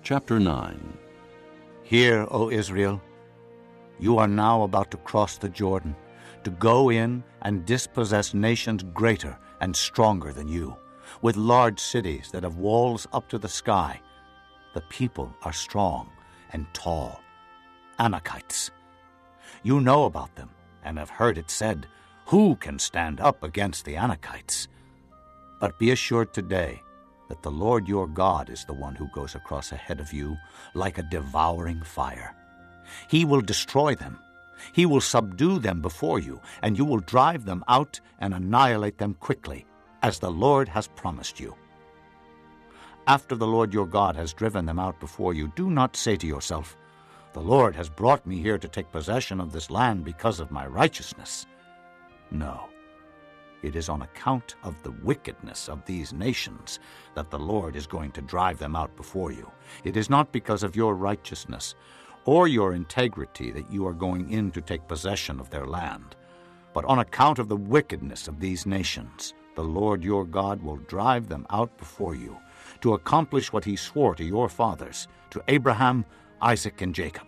Chapter 9. Hear, O Israel, you are now about to cross the Jordan, to go in and dispossess nations greater and stronger than you, with large cities that have walls up to the sky. The people are strong and tall, Anakites. You know about them and have heard it said, "Who can stand up against the Anakites?" But be assured today that the Lord your God is the one who goes across ahead of you like a devouring fire. He will destroy them. He will subdue them before you, and you will drive them out and annihilate them quickly, as the Lord has promised you. After the Lord your God has driven them out before you, do not say to yourself, "The Lord has brought me here to take possession of this land because of my righteousness." No. It is on account of the wickedness of these nations that the Lord is going to drive them out before you. It is not because of your righteousness or your integrity that you are going in to take possession of their land, but on account of the wickedness of these nations, the Lord your God will drive them out before you to accomplish what he swore to your fathers, to Abraham, Isaac, and Jacob.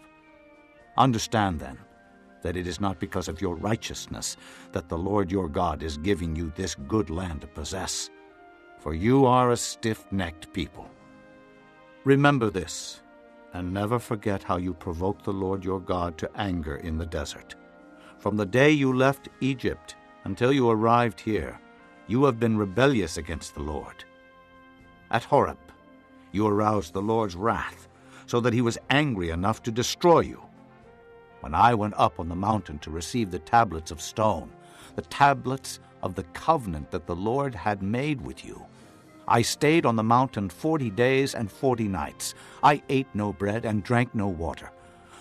Understand then that it is not because of your righteousness that the Lord your God is giving you this good land to possess, for you are a stiff-necked people. Remember this, and never forget how you provoked the Lord your God to anger in the desert. From the day you left Egypt until you arrived here, you have been rebellious against the Lord. At Horeb, you aroused the Lord's wrath, so that he was angry enough to destroy you. When I went up on the mountain to receive the tablets of stone, the tablets of the covenant that the Lord had made with you, I stayed on the mountain 40 days and 40 nights. I ate no bread and drank no water.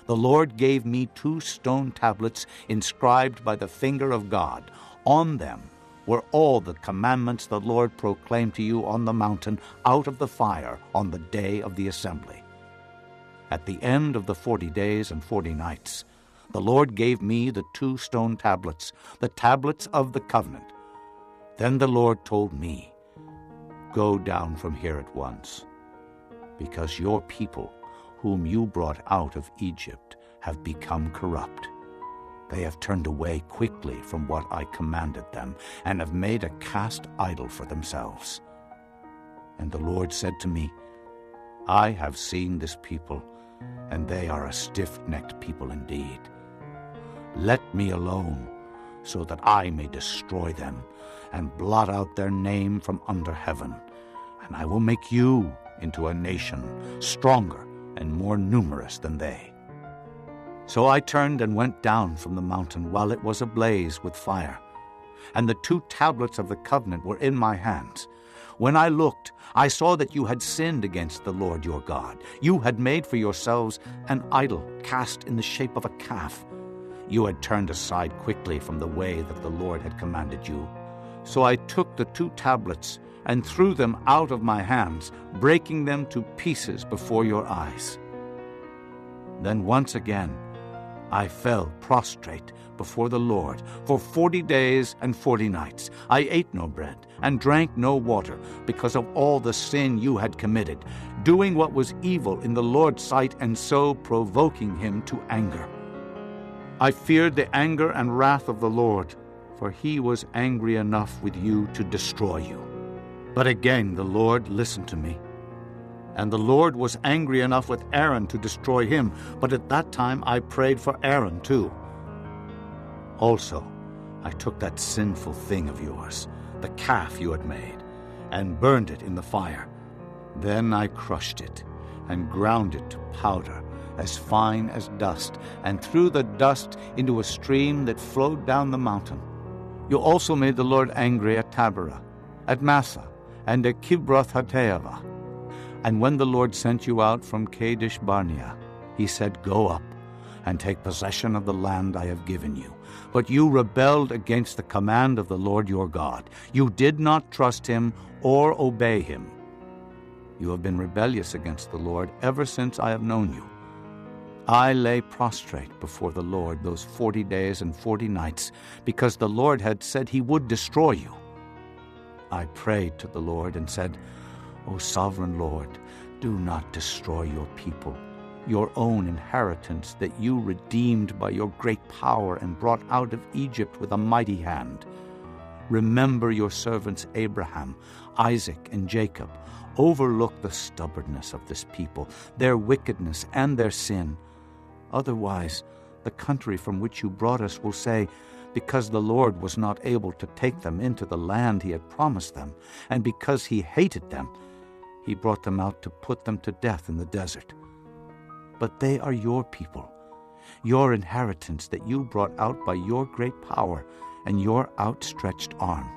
The Lord gave me 2 stone tablets inscribed by the finger of God. On them were all the commandments the Lord proclaimed to you on the mountain out of the fire on the day of the assembly. At the end of the 40 days and 40 nights, the Lord gave me the 2 stone tablets, the tablets of the covenant. Then the Lord told me, "Go down from here at once, because your people, whom you brought out of Egypt, have become corrupt. They have turned away quickly from what I commanded them, and have made a cast idol for themselves." And the Lord said to me, "I have seen this people, and they are a stiff-necked people indeed. Let me alone, so that I may destroy them and blot out their name from under heaven, and I will make you into a nation stronger and more numerous than they." So I turned and went down from the mountain while it was ablaze with fire, and the 2 tablets of the covenant were in my hands. When I looked, I saw that you had sinned against the Lord your God. You had made for yourselves an idol cast in the shape of a calf. You had turned aside quickly from the way that the Lord had commanded you. So I took the 2 tablets and threw them out of my hands, breaking them to pieces before your eyes. Then once again I fell prostrate before the Lord for 40 days and 40 nights. I ate no bread and drank no water because of all the sin you had committed, doing what was evil in the Lord's sight and so provoking him to anger. I feared the anger and wrath of the Lord, for he was angry enough with you to destroy you. But again the Lord listened to me. And the Lord was angry enough with Aaron to destroy him, but at that time I prayed for Aaron too. Also, I took that sinful thing of yours, the calf you had made, and burned it in the fire. Then I crushed it and ground it to powder, as fine as dust, and threw the dust into a stream that flowed down the mountain. You also made the Lord angry at Taberah, at Massah, and at Kibroth-Hattaavah. And when the Lord sent you out from Kadesh Barnea, he said, "Go up and take possession of the land I have given you." But you rebelled against the command of the Lord your God. You did not trust him or obey him. You have been rebellious against the Lord ever since I have known you. I lay prostrate before the Lord those 40 days and 40 nights, because the Lord had said he would destroy you. I prayed to the Lord and said, "O sovereign Lord, Do not destroy your people, your own inheritance that you redeemed by your great power and brought out of Egypt with a mighty hand. Remember your servants Abraham, Isaac, and Jacob. Overlook the stubbornness of this people, their wickedness and their sin. Otherwise, the country from which you brought us will say, because the Lord was not able to take them into the land he had promised them, and because he hated them, he brought them out to put them to death in the desert. But they are your people, your inheritance that you brought out by your great power and your outstretched arm.